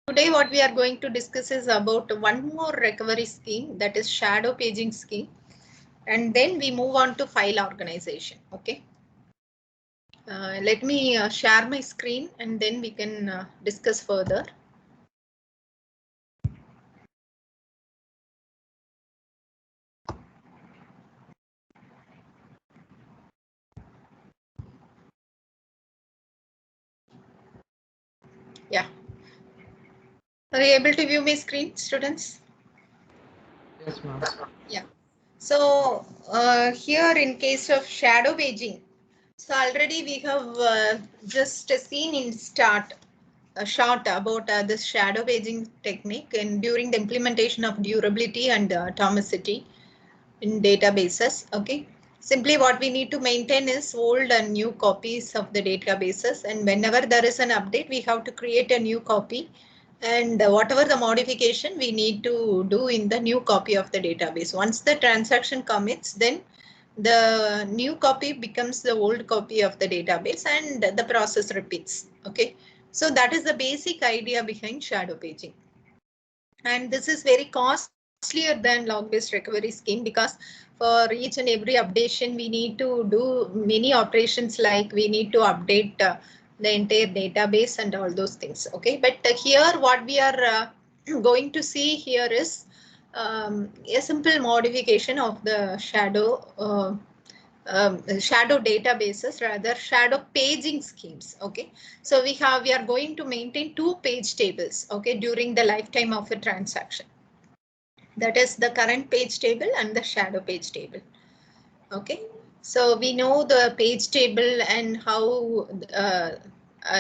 Today what we are going to discuss is about one more recovery scheme, that is shadow paging scheme, and then we move on to file organization. Okay. Let me share my screen and then we can discuss further. Yeah. Are you able to view my screen, students? Yes, ma'am. Yeah. So here in case of shadow paging, so already we have just seen in start a short about this shadow paging technique and during the implementation of durability and atomicity in databases. Okay. Simply what we need to maintain is old and new copies of the databases, and whenever there is an update, we have to create a new copy, and whatever the modification we need to do in the new copy of the database. Once the transaction commits, then the new copy becomes the old copy of the database and the process repeats. Okay. So that is the basic idea behind shadow paging. And this is very costlier than log-based recovery scheme because for each and every updation, we need to do many operations like we need to update the entire database and all those things. Okay, but here what we are going to see here is a simple modification of the shadow databases, rather shadow paging schemes. Okay, so we are going to maintain two page tables, okay, during the lifetime of a transaction. That is the current page table and the shadow page table. Okay, so we know the page table and how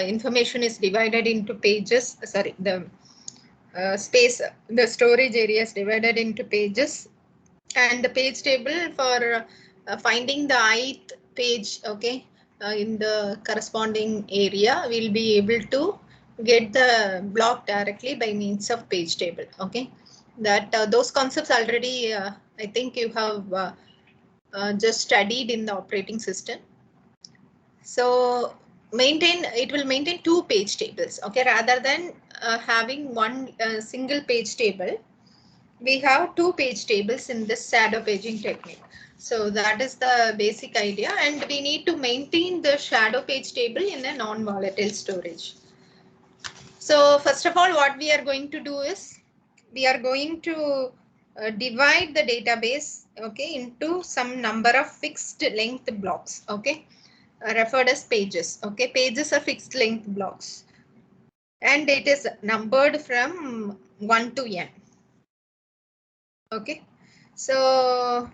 information is divided into pages. Sorry, the space, the storage area is divided into pages, and the page table for finding the ith page. Okay, in the corresponding area, we'll be able to get the block directly by means of page table. Okay, that those concepts already I think you have just studied in the operating system. So it will maintain two page tables. Okay, rather than having one single page table, we have two page tables in this shadow paging technique. So that is the basic idea, and we need to maintain the shadow page table in a non-volatile storage. So first of all, what we are going to do is we are going to divide the database, okay, into some number of fixed length blocks, okay, referred as pages. Okay, pages are fixed length blocks, and it is numbered from 1 to n. Okay, so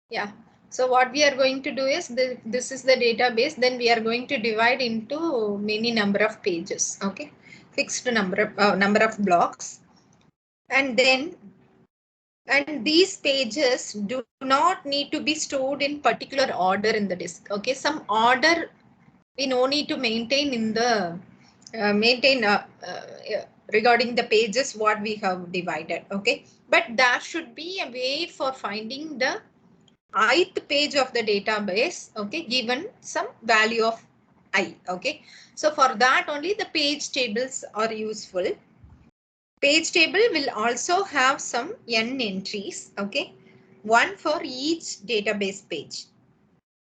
yeah, so what we are going to do is this is the database, then we are going to divide into many number of pages. Okay, fixed number of blocks, and these pages do not need to be stored in particular order in the disk. Okay, some order we no need to maintain in the regarding the pages what we have divided. Okay, but there should be a way for finding the ith page of the database, okay, given some value of I. Okay, so for that only the page tables are useful. Page table will also have some n entries, okay, one for each database page.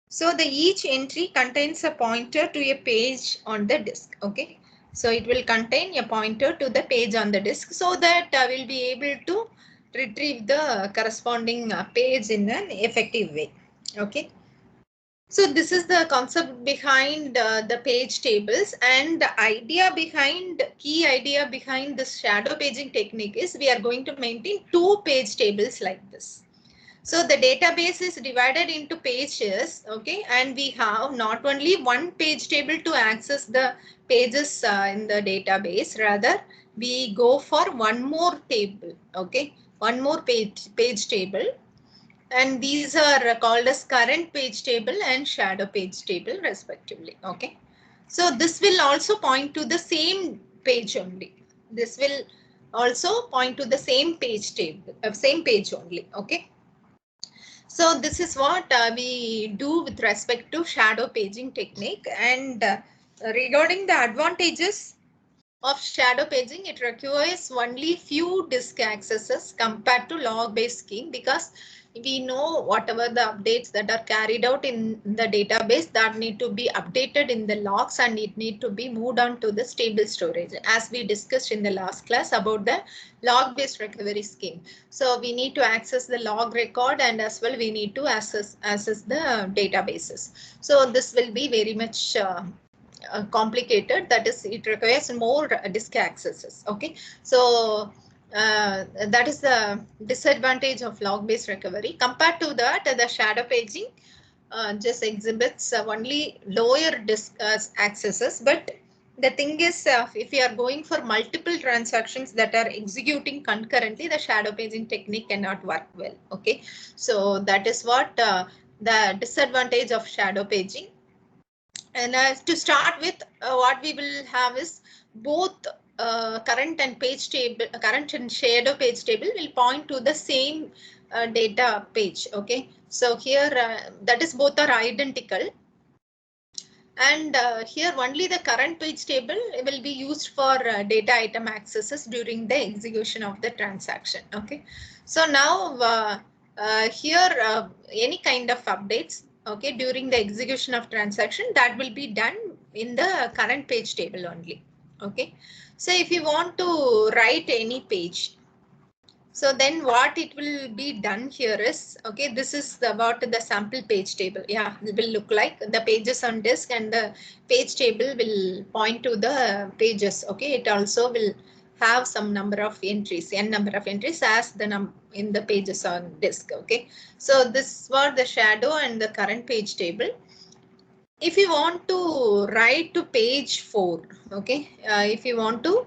So the each entry contains a pointer to a page on the disk. Okay, so it will contain a pointer to the page on the disk, so that we'll be able to retrieve the corresponding page in an effective way. Okay, so this is the concept behind the page tables, and the key idea behind this shadow paging technique is we are going to maintain two page tables like this. So the database is divided into pages, okay, and we have not only one page table to access the pages in the database, rather we go for one more table, okay, one more page table, and these are called as current page table and shadow page table respectively. Okay, so this will also point to the same page only. This will also point to the same page table, same page only. Okay, so this is what we do with respect to shadow paging technique. And regarding the advantages, of shadow paging, it requires only few disk accesses compared to log-based scheme, because we know whatever the updates that are carried out in the database that need to be updated in the logs, and it need to be moved on to the stable storage, as we discussed in the last class about the log-based recovery scheme. So we need to access the log record, and as well we need to access the databases. So this will be very much complicated, that is it requires more disk accesses. Okay, so that is the disadvantage of log based recovery. Compared to that, the shadow paging just exhibits only lower disk accesses, but the thing is, if you are going for multiple transactions that are executing concurrently, the shadow paging technique cannot work well. Okay, so that is what the disadvantage of shadow paging. And to start with, what we will have is both current and page table, current and shadow page table will point to the same data page. Okay, so here that is both are identical, and here only the current page table will be used for data item accesses during the execution of the transaction. Okay, so now here any kind of updates, okay, during the execution of transaction, that will be done in the current page table only. Okay, so if you want to write any page, so then what it will be done here is, okay, this is about the sample page table. Yeah, it will look like the pages on disk, and the page table will point to the pages. Okay, it also will have some number of entries, n number of entries as the in the pages on disk. Okay, so this was the shadow and the current page table. If you want to write to page 4, okay, if you want to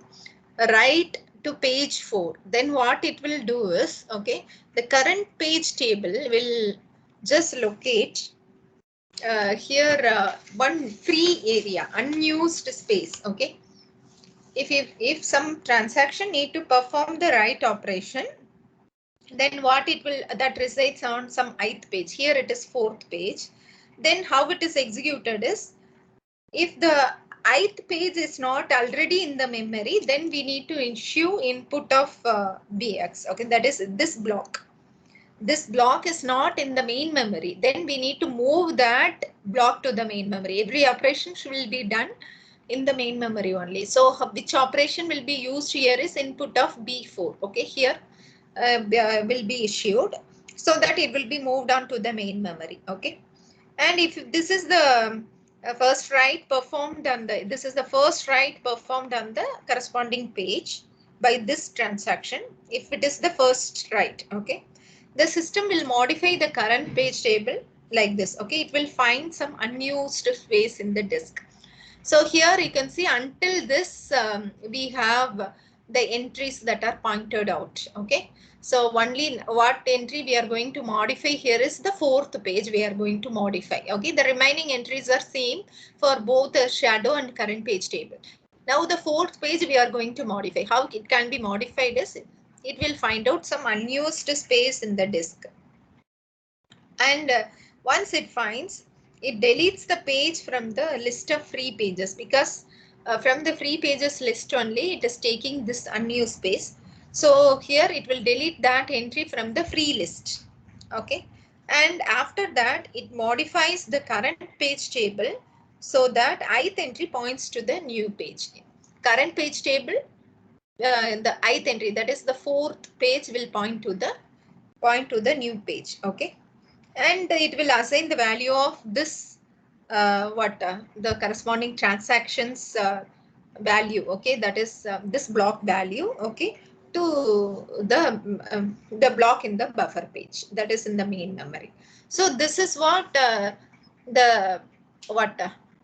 write to page 4, then what it will do is, okay, the current page table will just locate here one free area, unused space. Okay, if some transaction need to perform the write operation, then what it will, that resides on some ith page. Here it is 4th page. Then how it is executed is, if the ith page is not already in the memory, then we need to issue input of bx. Okay, that is this block. This block is not in the main memory. Then we need to move that block to the main memory. Every operation will be done in the main memory only. So which operation will be used here is input of b4. Okay, here will be issued, so that it will be moved on to the main memory. Okay, and if this is the first write performed on the, this is the first write performed on the corresponding page by this transaction, if it is the first write, okay, the system will modify the current page table like this. Okay, it will find some unused space in the disk. So here you can see, until this we have the entries that are pointed out. Okay, so only what entry we are going to modify here is the 4th page we are going to modify. Okay, the remaining entries are same for both the shadow and current page table. Now the 4th page we are going to modify. How it can be modified is, it will find out some unused space in the disk, and once it finds, it deletes the page from the list of free pages, because from the free pages list only it is taking this unused space. So here it will delete that entry from the free list. Okay, and after that it modifies the current page table, so that ith entry points to the new page. Current page table, the ith entry, that is the 4th page, will point to the new page. Okay, and it will assign the value of this the corresponding transactions value. Okay, that is this block value. Okay, to the block in the buffer page, that is in the main memory. So this is what the what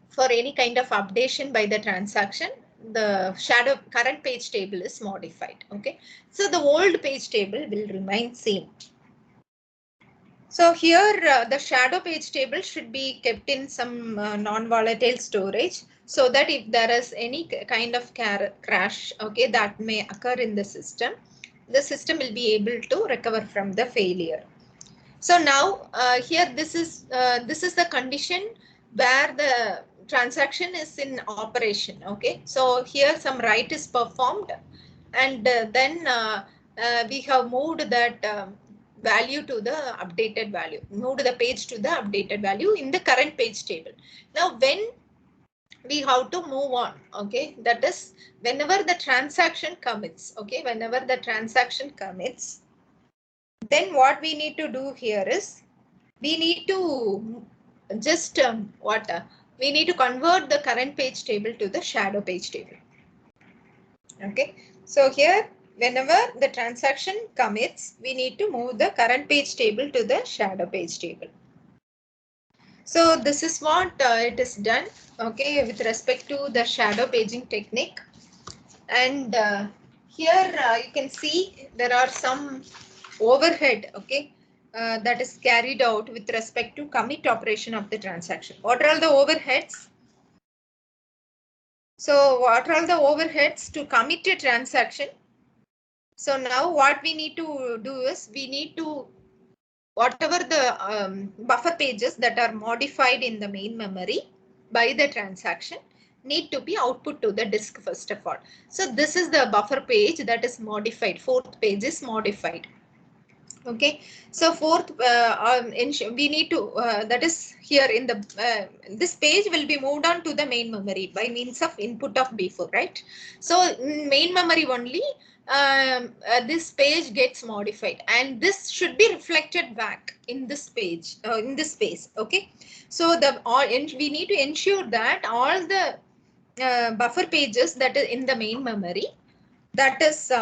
for any kind of updation by the transaction, the shadow current page table is modified. Okay, so the old page table will remain same. So here the shadow page table should be kept in some non-volatile storage, so that if there is any kind of crash, okay, that may occur in the system will be able to recover from the failure. So now here this is the condition where transaction is in operation. Okay, so here some write is performed, and then we have moved that value to the updated value, moved the page to the updated value in the current page table. Now when we have to move on, okay, that is whenever the transaction commits, okay, whenever the transaction commits, then what we need to do here is we need to just we need to convert the current page table to the shadow page table. Okay, so here whenever the transaction commits, we need to move the current page table to the shadow page table. So this is what it is done, okay, with respect to the shadow paging technique. And here you can see there are some overhead, okay, that is carried out with respect to commit operation of the transaction. What are all the overheads? So what are all the overheads to commit a transaction? So now what we need to do is we need to, whatever the buffer pages that are modified in the main memory by the transaction need to be output to the disk first of all. So this is the buffer page that is modified. Fourth page is modified. Okay, so fourth we need to that is here in the this page will be moved on to the main memory by means of input of b4, right? So in main memory only this page gets modified, and this should be reflected back in this page, in this space. Okay, so the we need to ensure that all the buffer pages that is in the main memory, that is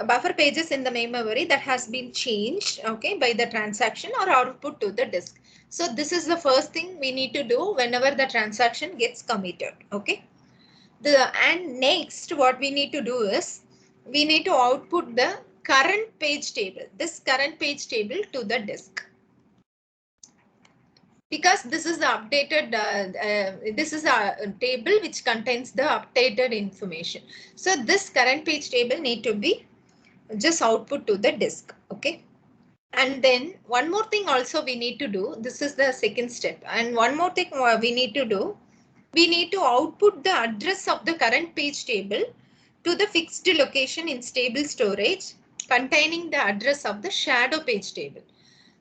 buffer pages in the main memory that has been changed, okay, by the transaction or output to the disk. So this is the first thing we need to do whenever the transaction gets committed. Okay, and next what we need to do is we need to output the current page table, this current page table to the disk, because this is the updated this is a table which contains the updated information. So this current page table need to be just output to the disk. Okay, and then one more thing also we need to do, this is the second step, and one more thing we need to do, we need to output the address of the current page table to the fixed location in stable storage containing the address of the shadow page table.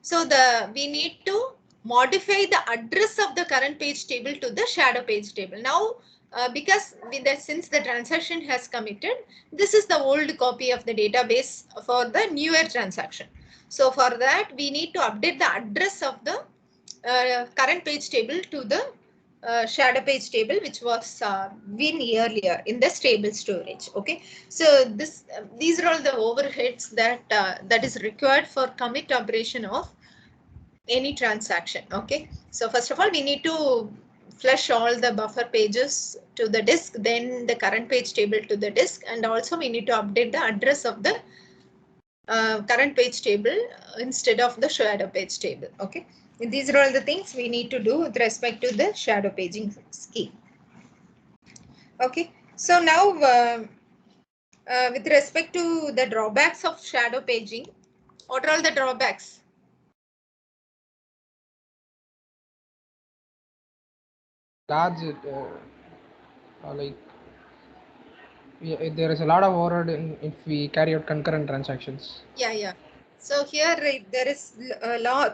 So we need to modify the address of the current page table to the shadow page table. Now, because since the transaction has committed, this is the old copy of the database for the newer transaction. So for that, we need to update the address of the current page table to the shadow page table, which was been earlier in the stable storage. Okay, so these are all the overheads that that is required for commit operation of any transaction. Okay, so first of all we need to flush all the buffer pages to the disk, then the current page table to the disk, and also we need to update the address of the current page table instead of the shadow page table. Okay, these are all the things we need to do with respect to the shadow paging scheme. Okay, so now with respect to the drawbacks of shadow paging, what are all the drawbacks? Large, like there is a lot of overhead if we carry out concurrent transactions. Yeah. So here there is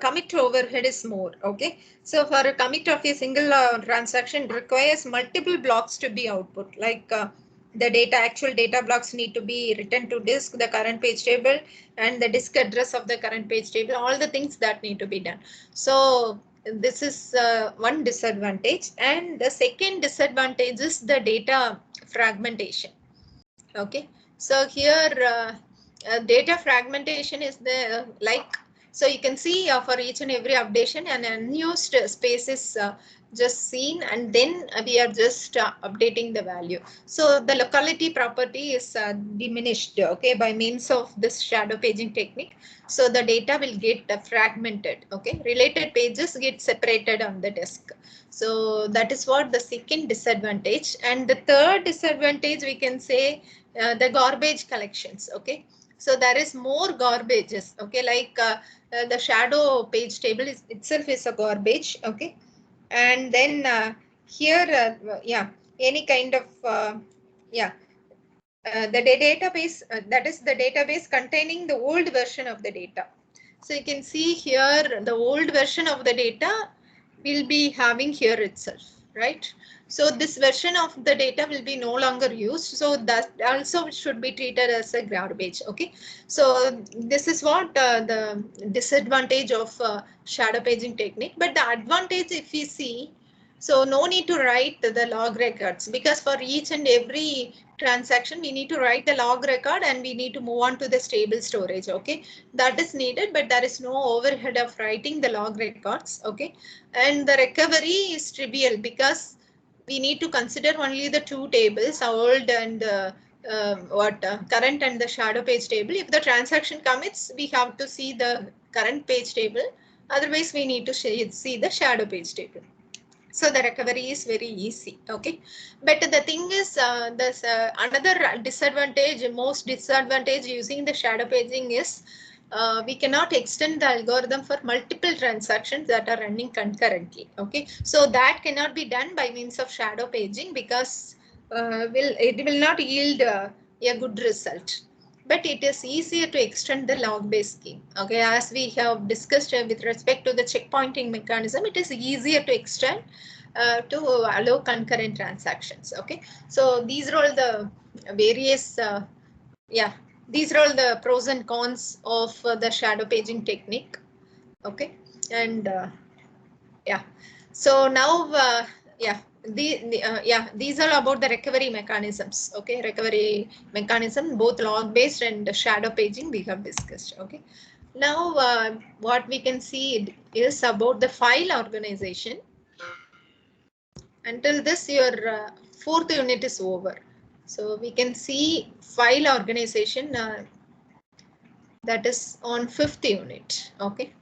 commit overhead is more. Okay. So for a commit of a single transaction requires multiple blocks to be output. Like the actual data blocks need to be written to disk, the current page table, and the disk address of the current page table. All the things that need to be done. So this is one disadvantage, and the second disadvantage is the data fragmentation. Okay, so here data fragmentation is the so you can see for each and every updation an unused space is just seen, and then we are just updating the value. So the locality property is diminished, okay, by means of this shadow paging technique. So the data will get fragmented. Okay, related pages get separated on the disk. So that is what the second disadvantage. And the third disadvantage we can say the garbage collections. Okay, so there is more garbages. Okay, like the shadow page table itself is a garbage. Okay, and then here, yeah, any kind of, yeah, the database, that is the database containing the old version of the data. So you can see here the old version of the data will be having here itself, right? So this version of the data will be no longer used. So that also should be treated as a garbage. Okay. So this is what the disadvantage of shadow paging technique. But the advantage, if we see, so no need to write the log records, because for each and every transaction we need to write the log record and we need to move on to the stable storage. Okay, that is needed, but there is no overhead of writing the log records. Okay, and the recovery is trivial because we need to consider only the two tables, old and current and the shadow page table. If the transaction commits, we have to see the current page table. Otherwise, we need to see the shadow page table. So the recovery is very easy. Okay, but the thing is, there's another disadvantage, most disadvantage using the shadow paging is we cannot extend the algorithm for multiple transactions that are running concurrently. Okay, so that cannot be done by means of shadow paging because it will not yield a good result. But it is easier to extend the log-based scheme. Okay, as we have discussed with respect to the checkpointing mechanism, it is easier to extend to allow concurrent transactions. Okay, so these are all the various, yeah, these are all the pros and cons of the shadow paging technique. Okay, and yeah, so now, yeah. Yeah, these are about the recovery mechanisms. Okay, recovery mechanism, both log based and shadow paging we have discussed. Okay, now what we can see is about the file organization. Until this, your fourth unit is over. So we can see file organization, that is on fifth unit. Okay.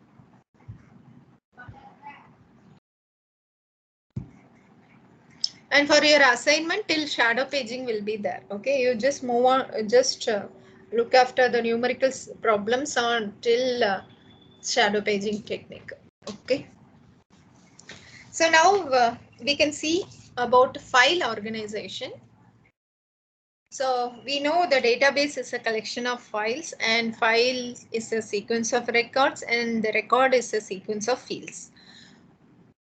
And for your assignment, till shadow paging will be there. Okay, you just move on, just look after the numerical problems on till shadow paging technique. Okay. So now we can see about file organization. So we know the database is a collection of files, and file is a sequence of records, and the record is a sequence of fields.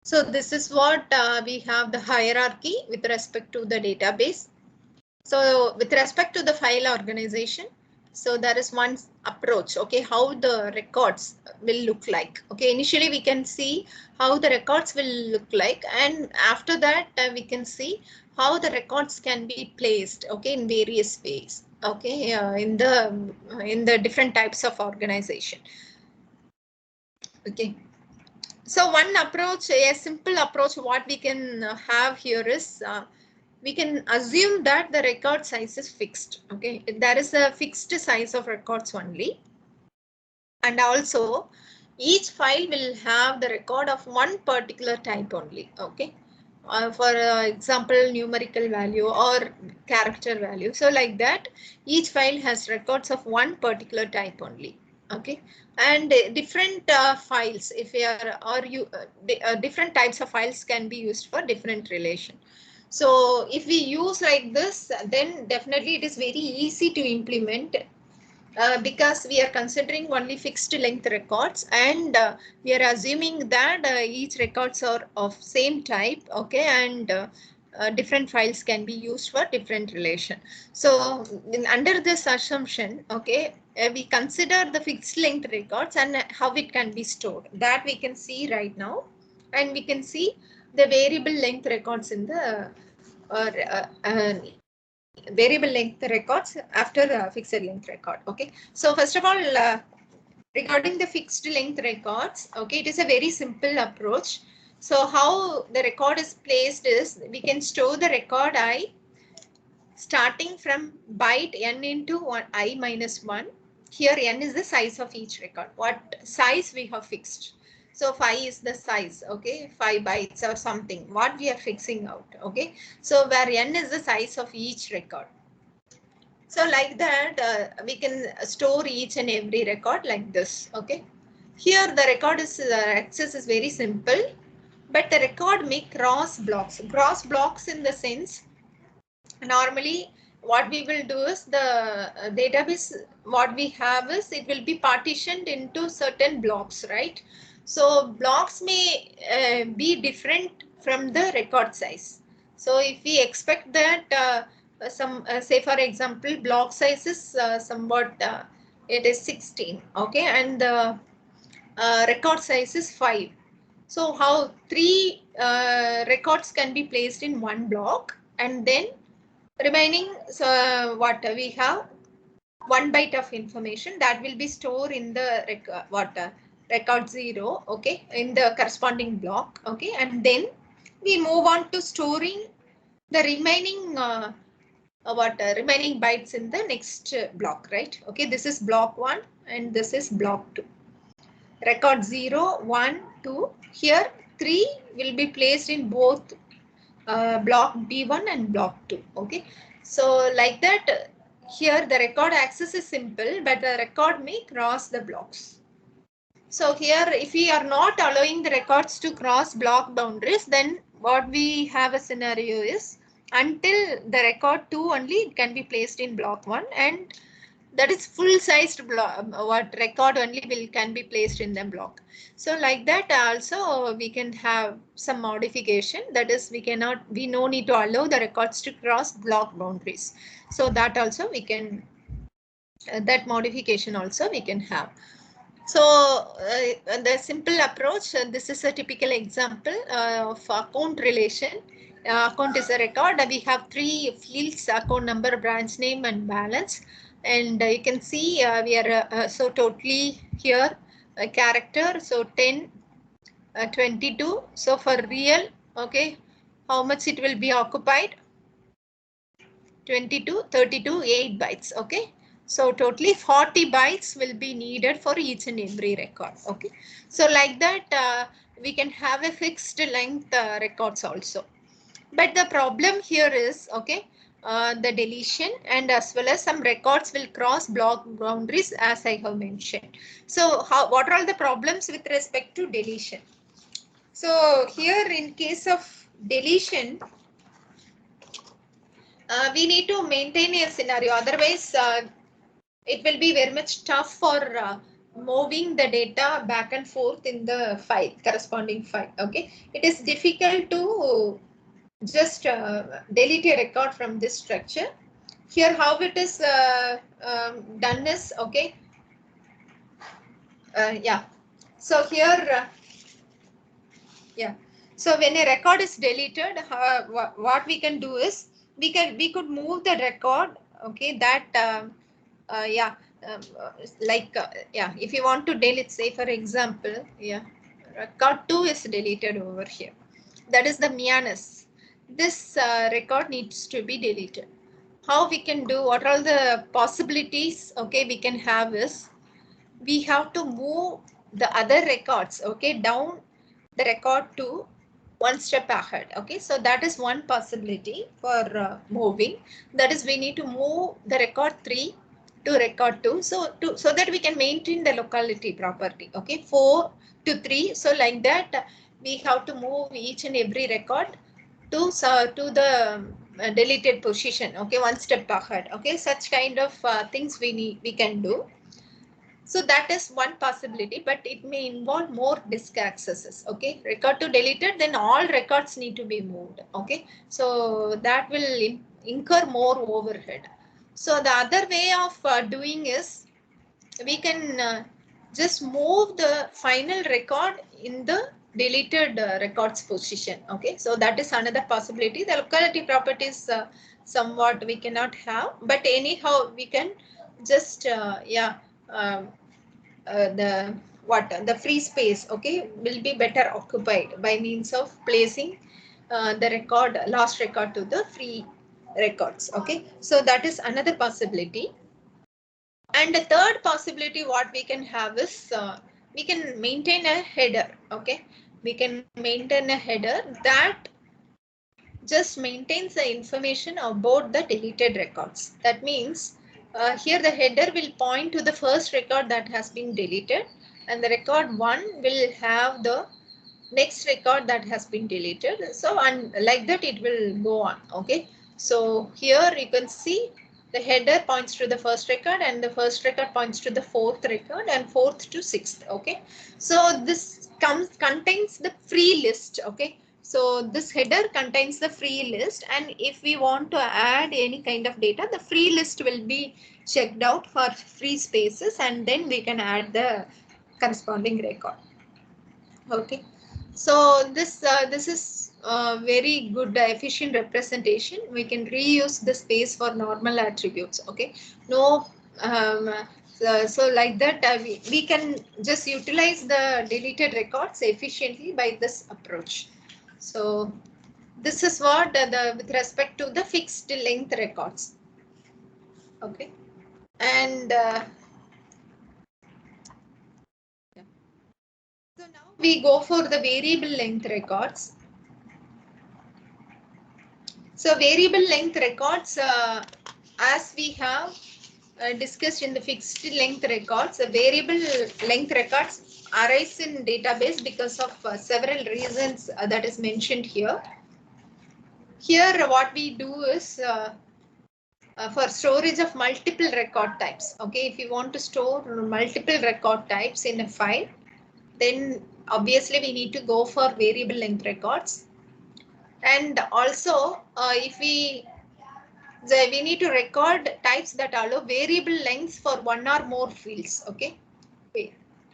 So this is what we have the hierarchy with respect to the database. So with respect to the file organization, so there is one approach, okay, how the records will look like. Okay, initially we can see how the records will look like, and after that we can see how the records can be placed, okay, in various ways, okay, in the different types of organization. Okay, so one approach, a simple approach, what we can have here is we can assume that the record size is fixed. Okay, there is a fixed size of records only, and also each file will have the record of one particular type only. Okay, for example, numerical value or character value. So like that, each file has records of one particular type only. Okay, and different files, if you are, or you different types of files can be used for different relation. So if we use like this, then definitely it is very easy to implement, because we are considering only fixed length records, and we are assuming that each records are of same type. Okay, and different files can be used for different relation. So under this assumption, okay, we consider the fixed length records and how it can be stored, that we can see right now, and we can see the variable length records in the variable length records after fixed length record. Okay, so first of all, regarding the fixed length records, okay, it is a very simple approach. So how the record is placed is, we can store the record I starting from byte n into I minus 1. Here n is the size of each record, what size we have fixed. So 5 is the size, okay, 5 bytes or something, what we are fixing out. Okay, so where n is the size of each record. So like that, we can store each and every record like this. Okay, here the record is access is very simple. but the record may cross blocks. Cross blocks in the sense, normally what we will do is the database, what we have is it will be partitioned into certain blocks, right? So blocks may be different from the record size. So if we expect that some say for example block size is somewhat it is 16, okay, and the record size is 5. So how three records can be placed in one block, and then remaining, so what we have 1 byte of information that will be stored in the record 0, okay, in the corresponding block, okay, and then we move on to storing the remaining remaining bytes in the next block, right? Okay, this is block 1 and this is block 2. Record 0, 1, 2. Here 3 will be placed in both block B1 and block 2. Okay, so like that, here the record access is simple, but the record may cross the blocks. So here, if we are not allowing the records to cross block boundaries, then what we have a scenario is until the record 2 only it can be placed in block 1, and that is full sized block, what record only will can be placed in the block. So like that also we can have some modification, that is we no need to allow the records to cross block boundaries. So that also we can that modification also we can have. So the simple approach, this is a typical example of account relation. Account is a record. We have 3 fields: account number, branch name, and balance. And you can see we are so totally here a character. So 10, 22. So for real, okay, how much it will be occupied? 22, 32, 8 bytes. Okay. So totally 40 bytes will be needed for each and every record. Okay. So like that, we can have a fixed length records also. But the problem here is, okay, the deletion and as well as some records will cross block boundaries, as I have mentioned. So what are all the problems with respect to deletion? So here in case of deletion, we need to maintain a scenario. Otherwise, it will be very much tough for moving the data back and forth in the file, corresponding file. Okay, it is difficult to just delete a record from this structure. Here, how it is done is, okay. Yeah. So here, yeah. So when a record is deleted, what we can do is we could move the record. Okay, that yeah, yeah. If you want to delete, say for example, yeah, record 2 is deleted over here. That is the Mianis. This record needs to be deleted. How we can do? What are the possibilities? Okay, we can have is we have to move the other records, okay, down the record to one step ahead. Okay, so that is one possibility for moving. That is, we need to move the record 3 to record 2, so that we can maintain the locality property. Okay, 4 to 3. So like that, we have to move each and every record to the deleted position. Okay, one step ahead. Okay, such kind of things we can do. So that is one possibility, but it may involve more disk accesses. Okay, record to deleted, then all records need to be moved. Okay, so that will incur more overhead. So the other way of doing is we can just move the final record in the deleted records position. Okay, so that is another possibility. The locality properties somewhat we cannot have, but anyhow we can just yeah. Um, the free space, okay, will be better occupied by means of placing the record, last record, to the free records. Okay, so that is another possibility. And the third possibility what we can have is we can maintain a header. Okay, we can maintain a header that just maintains the information about the deleted records. That means here the header will point to the first record that has been deleted, and the record 1 will have the next record that has been deleted. So, and like that it will go on. Okay. So here you can see the header points to the first record and the first record points to the fourth record and fourth to sixth. Okay. So this contains the free list. Okay. So this header contains the free list, and if we want to add any kind of data, the free list will be checked out for free spaces, and then we can add the corresponding record. Okay, so this is very good efficient representation. We can reuse the space for normal attributes. Okay, no so like that we can just utilize the deleted records efficiently by this approach. So this is what the with respect to the fixed length records. Okay, and so now we go for the variable length records. So variable length records, as we have discussed in the fixed length records, variable length records arise in database because of several reasons that is mentioned here. Here what we do is for storage of multiple record types. Okay, if you want to store multiple record types in a file, then obviously we need to go for variable length records. And also if we need to record types that allow variable lengths for one or more fields. Okay,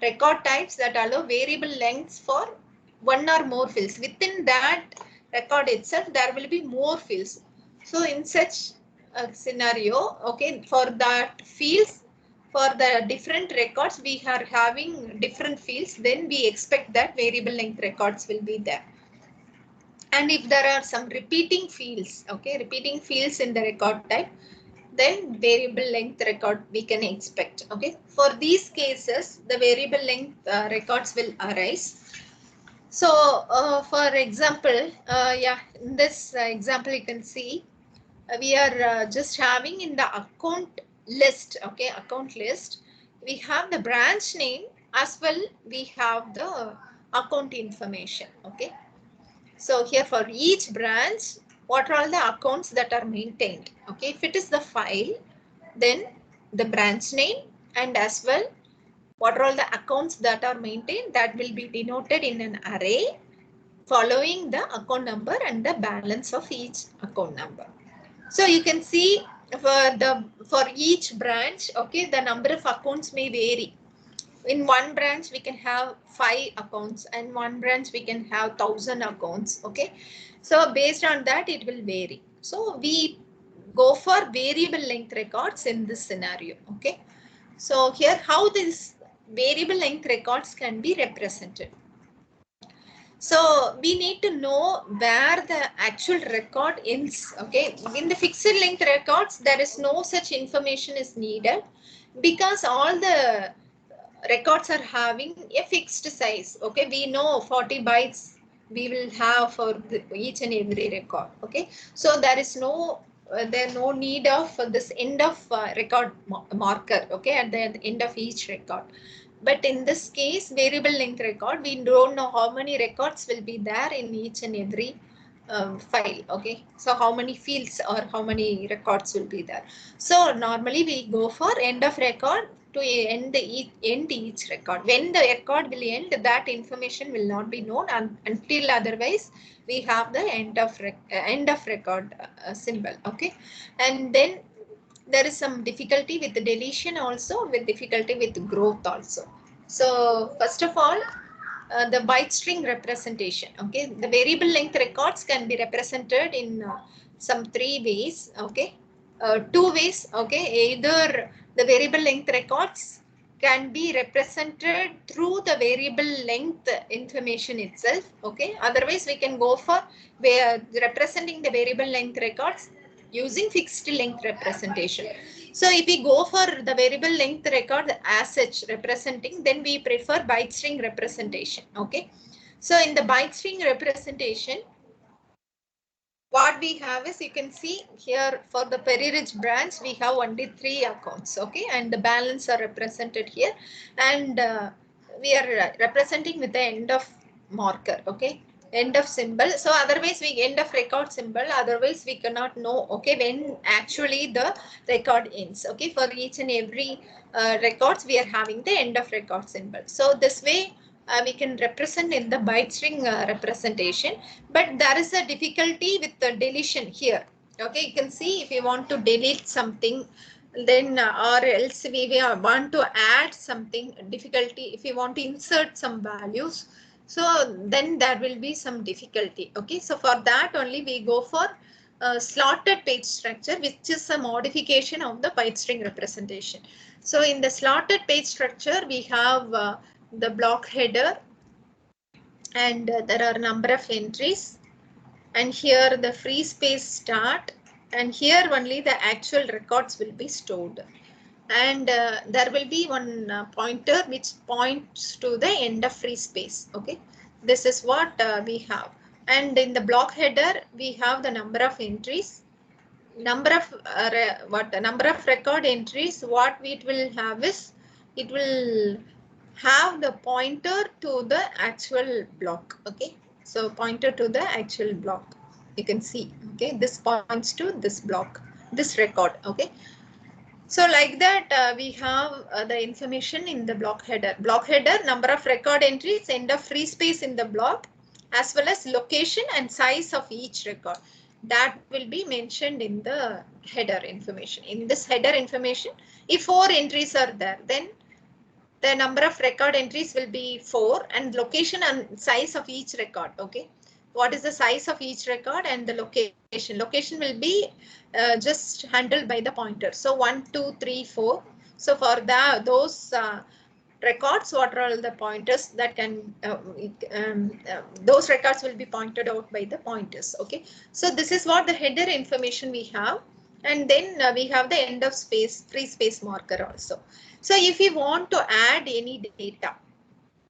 record types that allow variable lengths for one or more fields. Within that record itself, there will be more fields. So in such a scenario, okay, for that fields, for the different records, we are having different fields. Then we expect that variable length records will be there. And if there are some repeating fields, okay, repeating fields in the record type, then variable length record we can expect. Okay, for these cases, the variable length records will arise. So for example, yeah, in this example you can see we are just having in the account list. Okay, account list, we have the branch name as well, we have the account information. Okay, so here for each branch, what are all the accounts that are maintained? Okay, if it is the file, then the branch name, and as well what are all the accounts that are maintained, that will be denoted in an array following the account number and the balance of each account number. So you can see for each branch, okay, the number of accounts may vary. In one branch we can have 5 accounts, and one branch we can have 1000 accounts. Okay, so based on that it will vary. So we go for variable length records in this scenario. Okay, so here how this variable length records can be represented. So we need to know where the actual record ends. Okay, in the fixed length records there is no such information is needed, because all the records are having a fixed size. Okay, we know 40 bytes we will have for each and every record. Okay, so there is no no need of this end of record marker. Okay, at the end of each record. But in this case, variable length record, we don't know how many records will be there in each and every file. Okay, so how many fields or how many records will be there. So normally we go for end of record to end each record. When the record will end, that information will not be known until otherwise we have the end of record symbol. Okay, and then there is some difficulty with the deletion also, with difficulty with growth also. So first of all, the byte string representation. Okay, the variable length records can be represented in some 3 ways. Okay, 2 ways. Okay, either the variable length records can be represented through the variable length information itself. Okay, otherwise we can go for representing the variable length records using fixed length representation. So if we go for the variable length record as such representing, then we prefer byte string representation. Okay, so in the byte string representation, what we have is, you can see here for the Perry-Ridge branch we have only 3 accounts. Okay, and the balance are represented here, and we are representing with the end of marker. Okay, end of symbol. So otherwise we end of record symbol, otherwise we cannot know, okay, when actually the record ends. Okay, for each and every records we are having the end of record symbol. So this way we can represent in the byte string representation, but there is a difficulty with the deletion here. Okay, you can see if you want to delete something, then or else we want to add something, difficulty if you want to insert some values, so then there will be some difficulty. Okay, so for that only we go for slotted page structure, which is a modification of the byte string representation. So in the slotted page structure we have the block header, and there are number of entries, and here the free space start, and here only the actual records will be stored, and there will be one pointer which points to the end of free space. Okay, this is what we have. And in the block header we have the number of entries, number of number of record entries. What it will have is, it will have the pointer to the actual block. Okay, so pointer to the actual block, you can see. Okay, this points to this block, this record. Okay, so like that we have the information in the block header. Block header, number of record entries, end of free space in the block, as well as location and size of each record. That will be mentioned in the header information. In this header information, if 4 entries are there, then the number of record entries will be 4, and location and size of each record. Okay, what is the size of each record and the location. Location will be just handled by the pointer. So 1, 2, 3, 4. So for those records, what are all the pointers that can those records will be pointed out by the pointers. Okay, so this is what the header information we have, and then we have the end of space free space marker also. So if you want to add any data,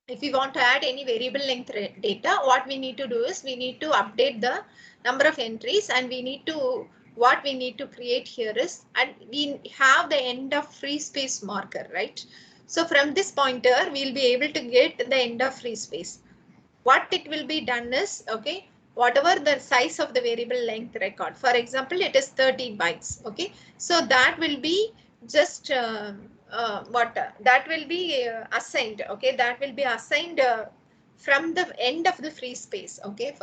if we want to add any variable length data, what we need to do is we need to update the number of entries, and we need to, what we need to create here is, and we have the end of free space marker, right? So from this pointer we'll be able to get the end of free space. What it will be done is, okay, whatever the size of the variable length record, for example it is 30 bytes. Okay, so that will be just that will be assigned. Okay, that will be assigned from the end of the free space. Okay,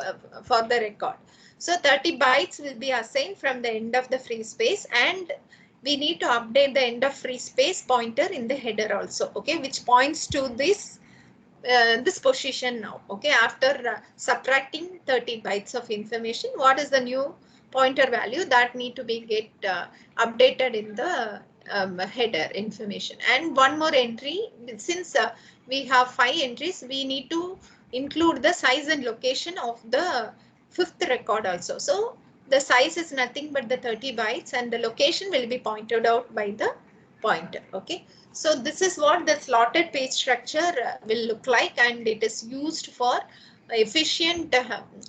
for the record. So 30 bytes will be assigned from the end of the free space, and we need to update the end of free space pointer in the header also. Okay, which points to this position now. Okay, after subtracting 30 bytes of information, what is the new pointer value that need to be get updated in the header information. And one more entry, since we have 5 entries, we need to include the size and location of the 5th record also. So the size is nothing but the 30 bytes, and the location will be pointed out by the pointer. Okay, so this is what the slotted page structure will look like, and it is used for efficient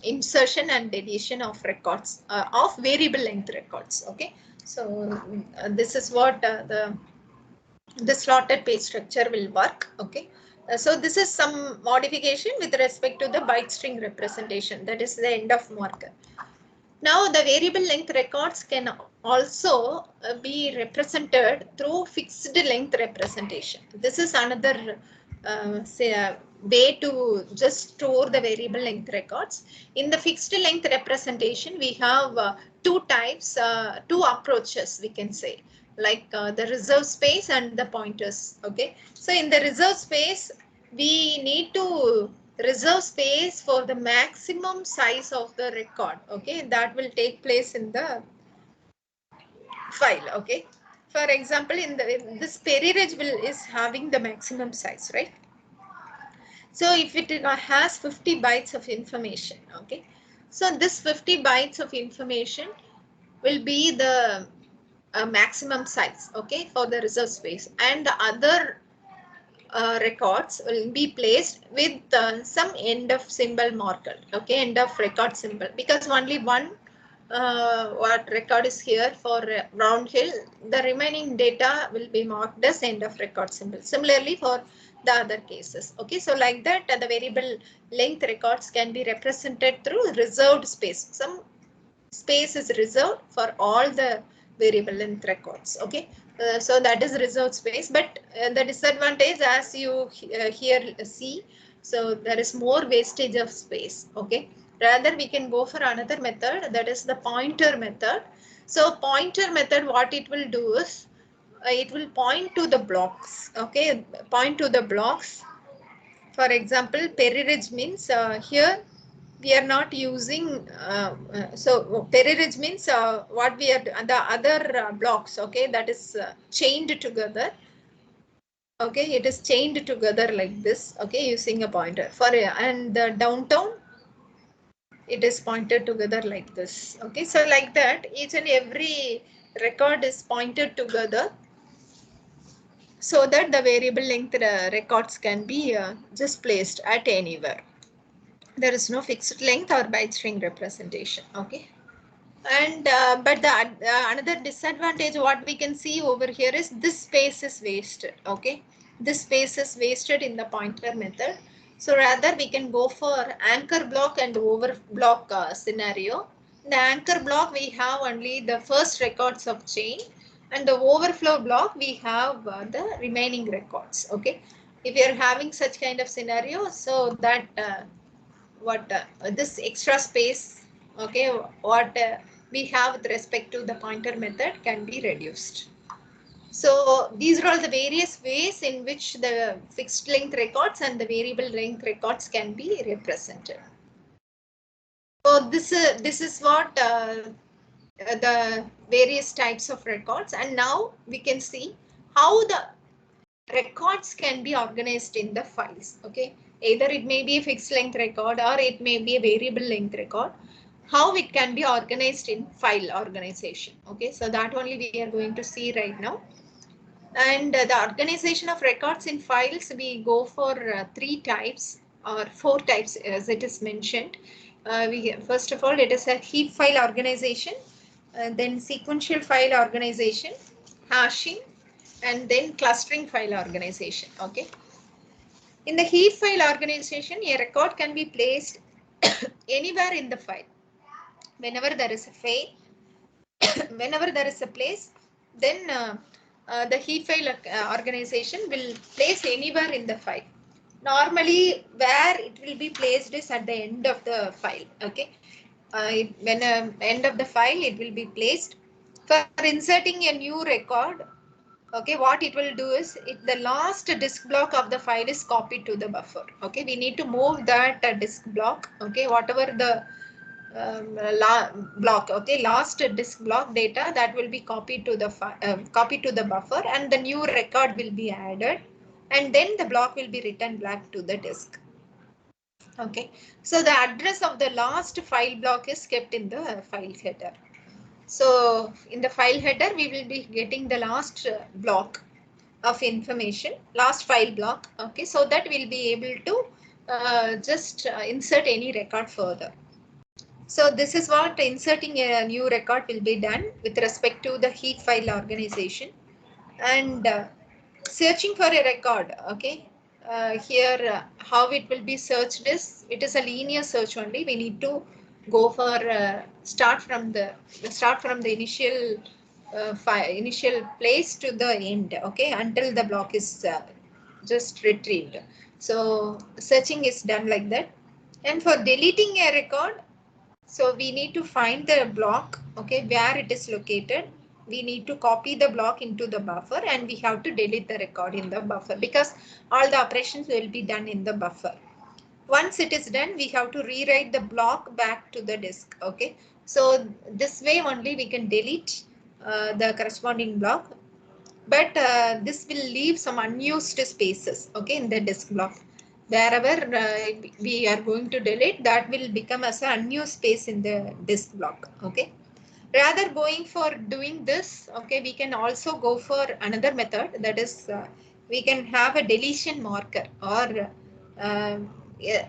insertion and deletion of records, of variable length records. Okay, so this is what the slotted page structure will work. Okay, so this is some modification with respect to the byte string representation, that is the end of marker. Now the variable length records can also be represented through fixed length representation. This is another way to just store the variable length records. In the fixed length representation, we have two types, two approaches we can say, like the reserve space and the pointers. Okay, so in the reserve space, we need to reserve space for the maximum size of the record. Okay, that will take place in the file. Okay, for example, in this perireg will is having the maximum size, right? So if it has 50 bytes of information, okay, so this 50 bytes of information will be the maximum size, okay, for the reserve space, and the other records will be placed with some end of symbol marker. Okay, end of record symbol, because only one what record is here for Brown Hill, the remaining data will be marked as end of record symbol. Similarly for the other cases. Okay, so like that, the variable length records can be represented through reserved space. Some space is reserved for all the variable length records. Okay, so that is reserved space. But the disadvantage, as you here see, so there is more wastage of space. Okay, rather we can go for another method, that is the pointer method. So pointer method, what it will do is it will point to the blocks. Okay, point to the blocks. For example, peri-ridge means here we are not using, so peri-ridge means what we are, the other blocks, okay, that is chained together. Okay, it is chained together like this, okay, using a pointer. For and the downtown, it is pointed together like this. Okay, so like that, each and every record is pointed together so that the variable length records can be just placed at anywhere. There is no fixed length or byte string representation. Okay, and but the another disadvantage what we can see over here is this space is wasted. Okay, this space is wasted in the pointer method. So rather we can go for anchor block and over block scenario. In the anchor block we have only the first records of chain, and the overflow block we have the remaining records. Okay, if you are having such kind of scenario, so that what this extra space, okay, what we have with respect to the pointer method can be reduced. So these are all the various ways in which the fixed length records and the variable length records can be represented. So this is what the various types of records, and now we can see how the records can be organized in the files. Okay, either it may be a fixed length record or it may be a variable length record. How it can be organized in file organization. Okay, so that only we are going to see right now. And the organization of records in files, we go for three types or four types as it is mentioned. First of all, it is a heap file organization, then sequential file organization, hashing, and then clustering file organization. Okay, in the heap file organization, a record can be placed anywhere in the file. Whenever there is a file, whenever there is a place, then the heap file organization will place anywhere in the file. Normally, where it will be placed is at the end of the file. Okay, when end of the file, it will be placed. For inserting a new record, okay, what it will do is the last disk block of the file is copied to the buffer. Okay, we need to move that disk block. Okay, whatever the block, okay, last disk block data, that will be copied to the copied to the buffer, and the new record will be added, and then the block will be written back to the disk. Okay, so the address of the last file block is kept in the file header. So in the file header, we will be getting the last block of information, last file block. Okay, so that we'll be able to just insert any record further. So this is what inserting a new record will be done with respect to the heap file organization. And searching for a record. Okay, here how it will be searched is, it is a linear search only. We need to go for start from the initial initial place to the end. Okay, until the block is just retrieved. So searching is done like that. And for deleting a record, so we need to find the block, okay, where it is located. We need to copy the block into the buffer, and we have to delete the record in the buffer because all the operations will be done in the buffer. Once it is done, we have to rewrite the block back to the disk. Okay, so this way only we can delete the corresponding block, but this will leave some unused spaces, okay, in the disk block. Wherever we are going to delete, that will become as an unused space in the disk block. Okay, rather going for doing this, okay, we can also go for another method, that is we can have a deletion marker or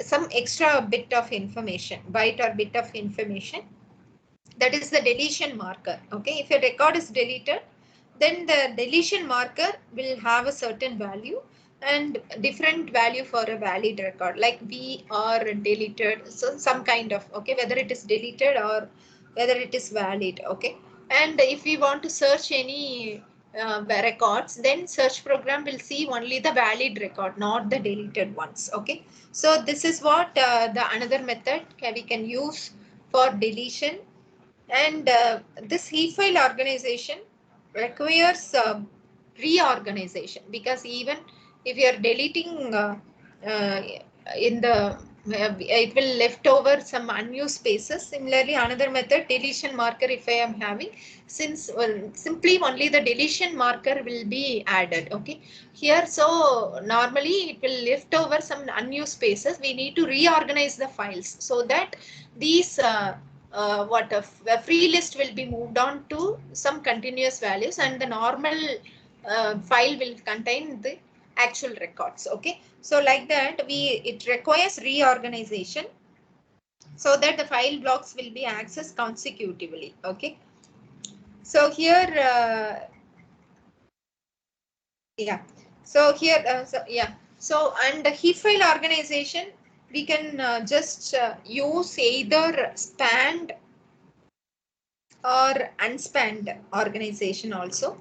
some extra bit of information, byte or bit of information. That is the deletion marker. Okay, if a record is deleted, then the deletion marker will have a certain value and different value for a valid record, like we are deleted, so some kind of, okay, whether it is deleted or whether it is valid. Okay, and if we want to search any records, then search program will see only the valid record, not the deleted ones. Okay, so this is what the another method we can use for deletion. And this heap file organization requires reorganization, because even if you are deleting uh, in the it will left over some unused spaces. Similarly, another method, deletion marker, if I am having, since simply only the deletion marker will be added. Okay, here, so normally it will left over some unused spaces. We need to reorganize the files so that these a free list will be moved on to some continuous values, and the normal file will contain the actual records. Okay, so like that, it requires reorganization so that the file blocks will be accessed consecutively. Okay, so here yeah, so here so and the heap file organization, we can just use either spanned or unspanned organization also.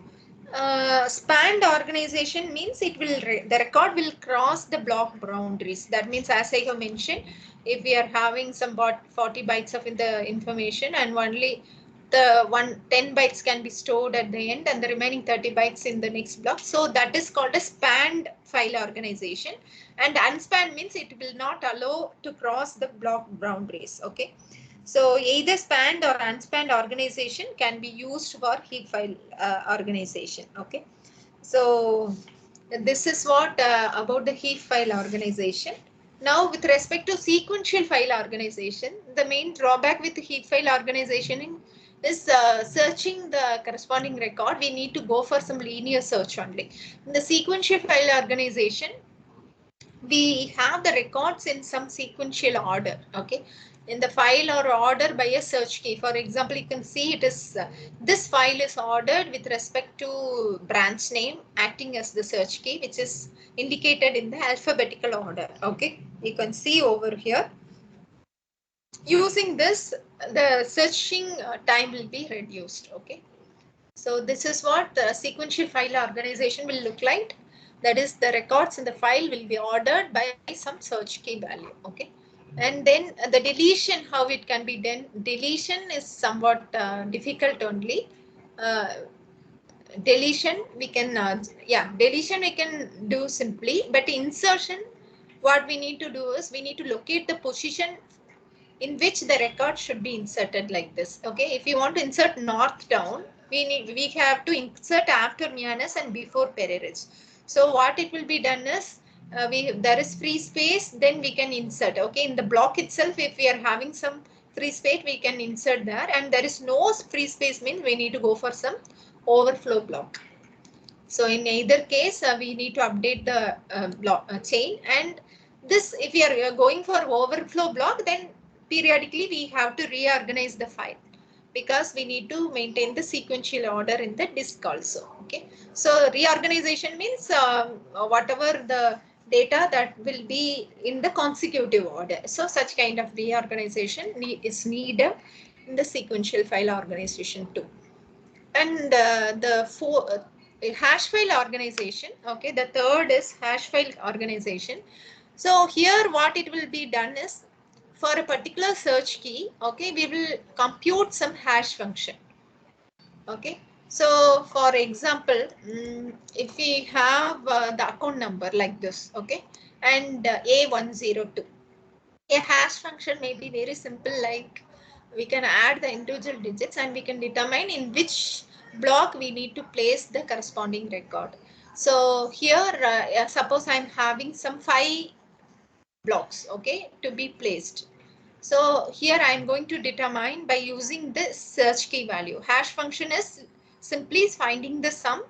Spanned organization means it will the record will cross the block boundaries. That means, as I have mentioned, if we are having some 40 bytes of the information, and only the 10 bytes can be stored at the end and the remaining 30 bytes in the next block, so that is called a spanned file organization. And unspanned means it will not allow to cross the block boundaries. Okay, so either spanned or unspanned organization can be used for heap file organization. Okay, so this is what about the heap file organization. Now, with respect to sequential file organization, the main drawback with heap file organization is searching the corresponding record. We need to go for some linear search only. In the sequential file organization, we have the records in some sequential order. Okay, in the file or order by a search key. For example, you can see it is this file is ordered with respect to branch name acting as the search key, which is indicated in the alphabetical order. Okay, you can see over here. Using this, the searching time will be reduced. Okay, so this is what the sequential file organization will look like. That is, the records in the file will be ordered by some search key value. Okay, and then the deletion, how it can be done. Deletion is somewhat difficult only. Uh, Deletion we can deletion we can do simply, but insertion, what we need to do is we need to locate the position in which the record should be inserted, like this. Okay, if you want to insert north down, we have to insert after Mianas and before Pereridge. So what it will be done is, there is free space, then we can insert. Okay, in the block itself, if we are having some free space, we can insert there, and there is no free space means we need to go for some overflow block. So in either case, we need to update the block chain. And this, if we are going for overflow block, then periodically we have to reorganize the file, because we need to maintain the sequential order in the disk also. Okay, so reorganization means whatever the data that will be in the consecutive order. So such kind of reorganization is needed in the sequential file organization too. And hash file organization. Okay, the third is hash file organization. So here what it will be done is, for a particular search key, okay, we will compute some hash function. Okay, so for example, if we have the account number like this, okay, and A102, a hash function may be very simple, like we can add the individual digits and we can determine in which block we need to place the corresponding record. So here, suppose I'm having some 5 blocks, okay, to be placed. So here I'm going to determine by using the search key value. Hash function is simply finding the sum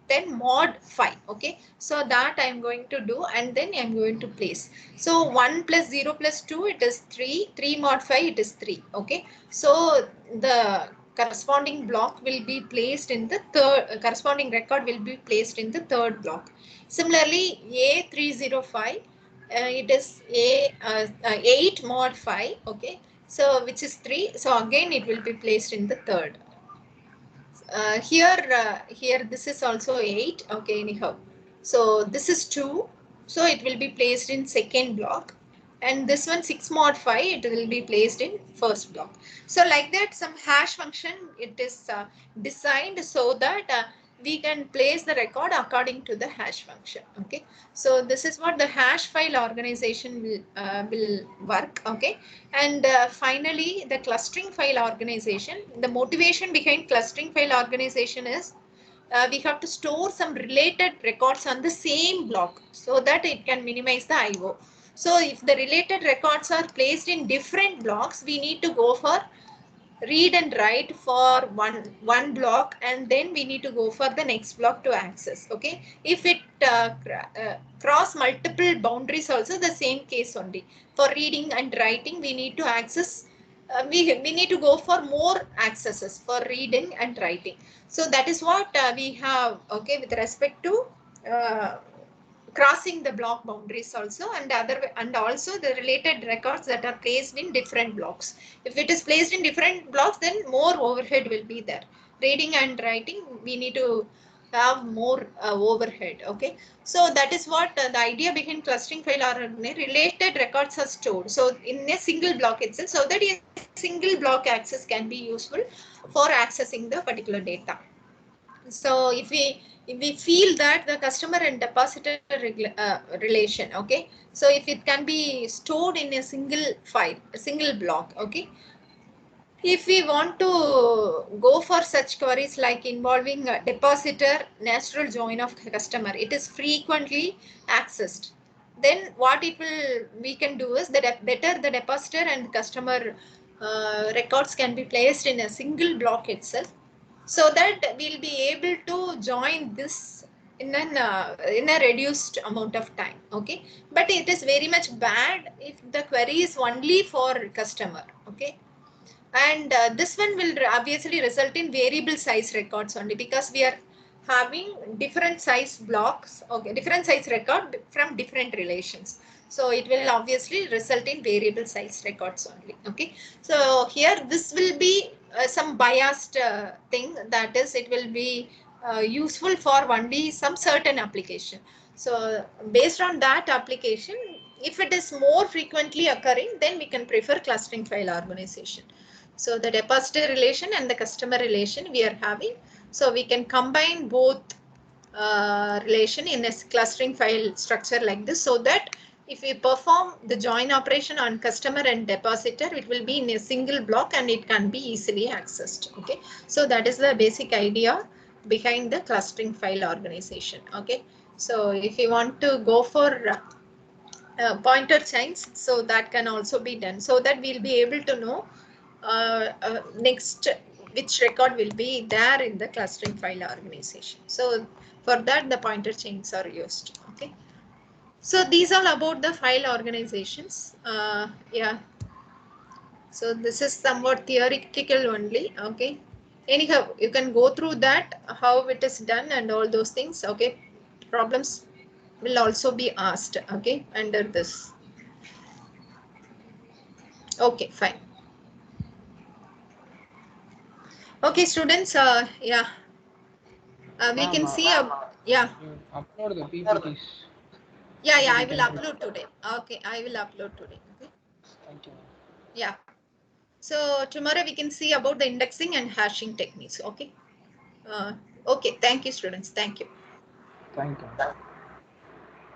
then mod 5. Okay, so that I'm going to do, and then I'm going to place. So 1 plus 0 plus 2, it is 3. 3 mod 5, it is 3. Okay, so the corresponding block will be placed in the third, corresponding record will be placed in the third block. Similarly, A305, it is 8 mod 5. Okay, so which is 3. So again it will be placed in the third. Here this is also 8. Okay, anyhow, so this is 2, so it will be placed in second block, and this one 6 mod 5, it will be placed in first block. So like that, some hash function it is designed so that we can place the record according to the hash function. Okay, so this is what the hash file organization will work. Okay, and finally, the clustering file organization. The motivation behind clustering file organization is we have to store some related records on the same block so that it can minimize the IO. So if the related records are placed in different blocks, we need to go for read and write for one block, and then we need to go for the next block to access. Okay, if it cross multiple boundaries, also the same case only. For reading and writing, we need to access, we need to go for more accesses for reading and writing. So that is what we have. Okay, with respect to uh, crossing the block boundaries also, and also the related records that are placed in different blocks. If it is placed in different blocks, then more overhead will be there. Reading and writing, we need to have more overhead. Okay, so that is what the idea behind clustering file are. Related records are stored so in a single block itself, so that a single block access can be useful for accessing the particular data. So if we feel that the customer and depositor relation, okay, so if it can be stored in a single file, a single block. Okay, if we want to go for such queries like involving a depositor natural join of customer, it is frequently accessed, then what it will we can do is that better the depositor and customer records can be placed in a single block itself, so that we'll be able to join this in a reduced amount of time. Okay, but it is very much bad if the query is only for customer. Okay, and this one will obviously result in variable size records only, because we are having different size blocks. Okay, different size record from different relations, so it will obviously result in variable size records only. Okay, so here this will be some biased thing, that is it will be useful for only some certain application. So based on that application, if it is more frequently occurring, then we can prefer clustering file organization. So the depositor relation and the customer relation we are having. So we can combine both relation in a clustering file structure like this, so that if we perform the join operation on customer and depositor, it will be in a single block and it can be easily accessed. Okay, so that is the basic idea behind the clustering file organization. Okay, so if you want to go for pointer chains, so that can also be done, so that we'll be able to know next which record will be there in the clustering file organization. So for that the pointer chains are used. Okay, so these are about the file organizations. Yeah, so this is somewhat theoretical only. Okay, anyhow, you can go through that, how it is done and all those things. Okay, problems will also be asked. Okay, under this. Okay, fine. Okay, students, yeah, we Ma'am, can see, yeah, you upload the PPTs yeah, so I we will can prepare. upload today. Okay, I will upload today. Okay, Thank you. yeah. So tomorrow we can see about the indexing and hashing techniques. Okay. Uh, okay, thank you, students. Thank you. Thank you.